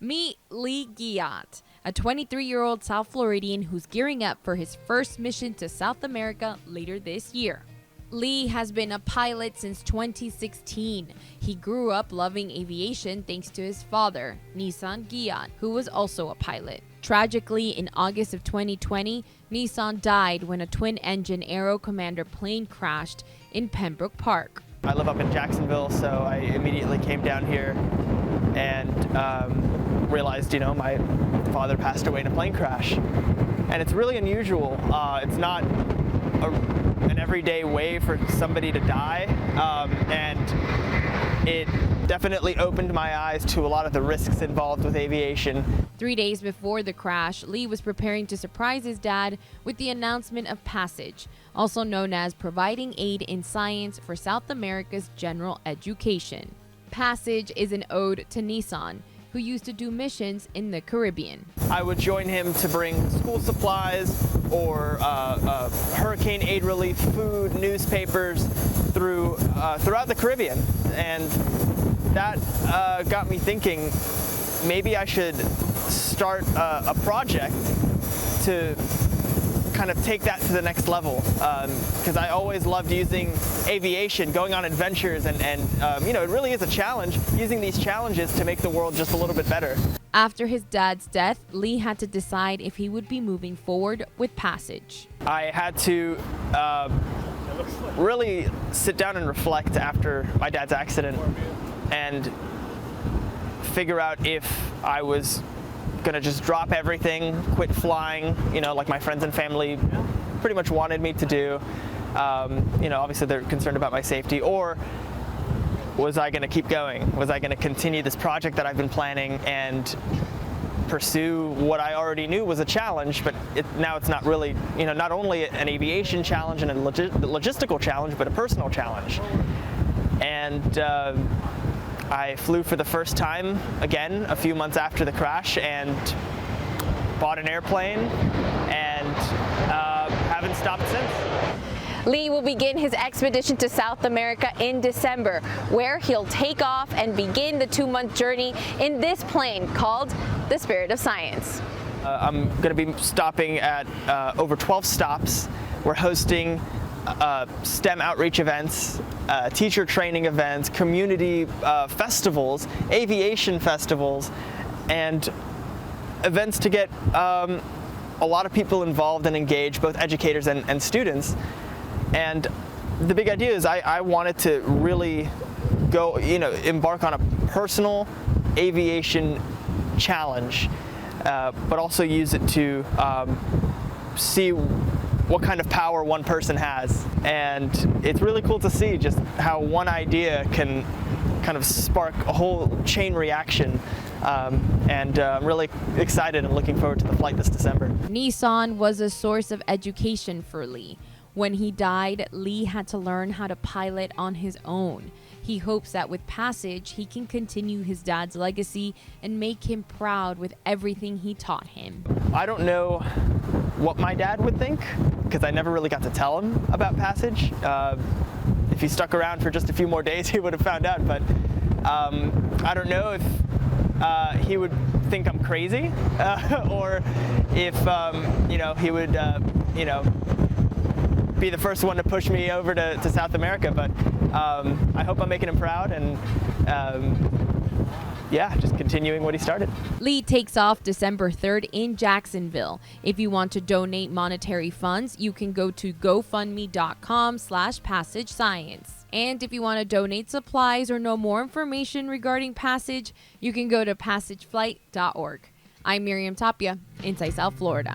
Meet Lee Giat, a 23-year-old South Floridian who's gearing up for his first mission to South America later this year. Lee has been a pilot since 2016. He grew up loving aviation thanks to his father, Nissan Giat, who was also a pilot. Tragically, in August of 2020, Nissan died when a twin-engine Aero Commander plane crashed in Pembroke Park. I live up in Jacksonville, so I immediately came down here and realized, my father passed away in a plane crash. And it's really unusual. It's not an everyday way for somebody to die, and it definitely opened my eyes to a lot of the risks involved with aviation. 3 days before the crash, Lee was preparing to surprise his dad with the announcement of Passage, also known as providing aid in science for South America's general education. Passage is an ode to Nissan, who used to do missions in the Caribbean. I would join him to bring school supplies or hurricane aid relief, food, newspapers throughout the Caribbean. And that got me thinking, maybe I should start a project to kind of take that to the next level, because I always loved using aviation, going on adventures, and it really is a challenge, using these challenges to make the world just a little bit better. After his dad's death, Lee had to decide if he would be moving forward with Passage. I had to really sit down and reflect after my dad's accident and figure out if I was gonna just drop everything, quit flying, like my friends and family pretty much wanted me to do. Obviously they're concerned about my safety. Or was I gonna keep going? Was I gonna continue this project that I've been planning and pursue what I already knew was a challenge, but now it's not really, not only an aviation challenge and a logistical challenge, but a personal challenge. And I flew for the first time again a few months after the crash and bought an airplane and haven't stopped since. Lee will begin his expedition to South America in December, where he'll take off and begin the 2-month journey in this plane called the Spirit of Science. I'm going to be stopping at over 12 stops. We're hosting STEM outreach events, teacher training events, community festivals, aviation festivals, and events to get a lot of people involved and engaged, both educators and students. And the big idea is I wanted to really go, embark on a personal aviation challenge, but also use it to see what kind of power one person has. And it's really cool to see just how one idea can kind of spark a whole chain reaction. I'm really excited and looking forward to the flight this December. Nissan was a source of education for Lee. When he died, Lee had to learn how to pilot on his own. He hopes that with Passage, he can continue his dad's legacy and make him proud with everything he taught him. I don't know what my dad would think, because I never really got to tell him about Passage. If he stuck around for just a few more days, he would have found out. But I don't know if he would think I'm crazy, or if he would be the first one to push me over to South America. But I hope I'm making him proud, and just continuing what he started. Lee takes off December 3rd in Jacksonville. If you want to donate monetary funds, you can go to gofundme.com/PassageScience. And if you want to donate supplies or know more information regarding Passage, you can go to passageflight.org. I'm Miriam Tapia, inside South Florida.